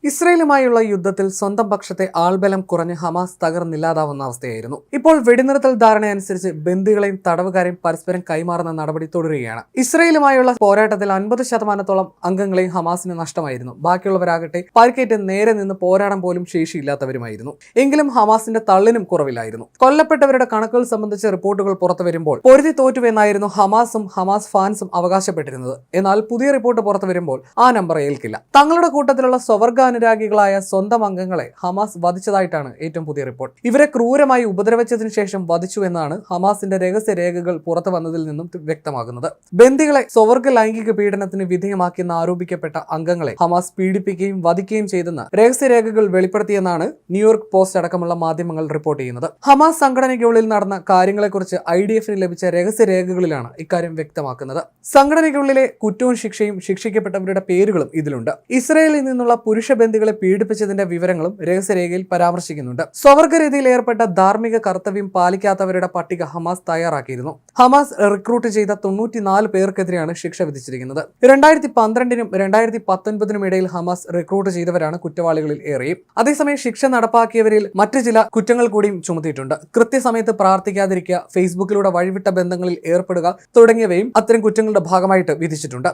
ഇസ്രയേലുമായുള്ള യുദ്ധത്തിൽ സ്വന്തം പക്ഷത്തെ ആൾബലം കുറഞ്ഞ് ഹമാസ് തകർന്നില്ലാതാവുന്ന അവസ്ഥയായിരുന്നു. ഇപ്പോൾ വെടിനിർത്തൽ ധാരണയനുസരിച്ച് ബന്ദികളെയും തടവുകാരെയും പരസ്പരം കൈമാറുന്ന നടപടി തുടരുകയാണ്. ഇസ്രയേലുമായുള്ള പോരാട്ടത്തിൽ 50% അംഗങ്ങളെയും ഹമാസിന് നഷ്ടമായിരുന്നു. ബാക്കിയുള്ളവരാകട്ടെ പരിക്കേറ്റ് നേരെ നിന്ന് പോരാടാൻ പോലും ശേഷിയില്ലാത്തവരുമായിരുന്നു. എങ്കിലും ഹമാസിന്റെ തള്ളിനും കുറവില്ലായിരുന്നു. കൊല്ലപ്പെട്ടവരുടെ കണക്കുകൾ സംബന്ധിച്ച് റിപ്പോർട്ടുകൾ പുറത്തു വരുമ്പോൾ പൊരുതി തോറ്റുവെന്നായിരുന്നു ഹമാസും ഹമാസ് ഫാൻസും അവകാശപ്പെട്ടിരുന്നത്. എന്നാൽ പുതിയ റിപ്പോർട്ട് പുറത്തു വരുമ്പോൾ ആ നമ്പർ ഏൽക്കില്ല. തങ്ങളുടെ കൂട്ടത്തിലുള്ള അനുരാഗികളായ സ്വന്തം അംഗങ്ങളെ ഹമാസ് വധിച്ചതായിട്ടാണ് ഏറ്റവും പുതിയ റിപ്പോർട്ട്. ഇവരെ ക്രൂരമായി ഉപദ്രവിച്ചതിനു ശേഷം വധിച്ചു എന്നാണ് ഹമാസിന്റെ രഹസ്യ രേഖകൾ പുറത്തു വന്നതിൽ നിന്നും വ്യക്തമാകുന്നത്. ബന്ദികളെ സ്വവർഗ ലൈംഗിക പീഡനത്തിന് വിധേയമാക്കിയെന്ന് ആരോപിക്കപ്പെട്ട അംഗങ്ങളെ ഹമാസ് പീഡിപ്പിക്കുകയും വധിക്കുകയും ചെയ്തെന്ന് രഹസ്യരേഖകൾ വെളിപ്പെടുത്തിയെന്നാണ് ന്യൂയോർക്ക് പോസ്റ്റ് അടക്കമുള്ള മാധ്യമങ്ങൾ റിപ്പോർട്ട് ചെയ്യുന്നത്. ഹമാസ് സംഘടനയ്ക്കുള്ളിൽ നടന്ന കാര്യങ്ങളെക്കുറിച്ച് IDF-ന് ലഭിച്ച രഹസ്യരേഖകളിലാണ് ഇക്കാര്യം വ്യക്തമാക്കുന്നത്. സംഘടനയ്ക്കുള്ളിലെ കുറ്റവും ശിക്ഷയും ശിക്ഷിക്കപ്പെട്ടവരുടെ പേരുകളും ഇതിലുണ്ട്. ഇസ്രയേലിൽ നിന്നുള്ള പുരുഷ ബന്ദികളെ പീഡിപ്പിച്ചതിന്റെ വിവരങ്ങളും രഹസ്യരേഖയിൽ പരാമർശിക്കുന്നുണ്ട്. സ്വവർഗരീതിയിൽ ഏർപ്പെട്ട ധാർമ്മിക കർത്തവ്യം പാലിക്കാത്തവരുടെ പട്ടിക ഹമാസ് തയ്യാറാക്കിയിരുന്നു. ഹമാസ് റിക്രൂട്ട് ചെയ്ത 94 പേർക്കെതിരെയാണ് ശിക്ഷ വിധിച്ചിരിക്കുന്നത്. 2012-നും 2019-നും ഇടയിൽ ഹമാസ് റിക്രൂട്ട് ചെയ്തവരാണ് കുറ്റവാളികളിൽ ഏറെയും. അതേസമയം ശിക്ഷ നടപ്പാക്കിയവരിൽ മറ്റു ചില കുറ്റങ്ങൾ കൂടിയും ചുമത്തിയിട്ടുണ്ട്. കൃത്യസമയത്ത് പ്രാർത്ഥിക്കാതിരിക്കുക, ഫേസ്ബുക്കിലൂടെ വഴിവിട്ട ബന്ധങ്ങളിൽ ഏർപ്പെടുക തുടങ്ങിയവയും അത്തരം കുറ്റങ്ങളുടെ ഭാഗമായിട്ട് വിധിച്ചിട്ടുണ്ട്.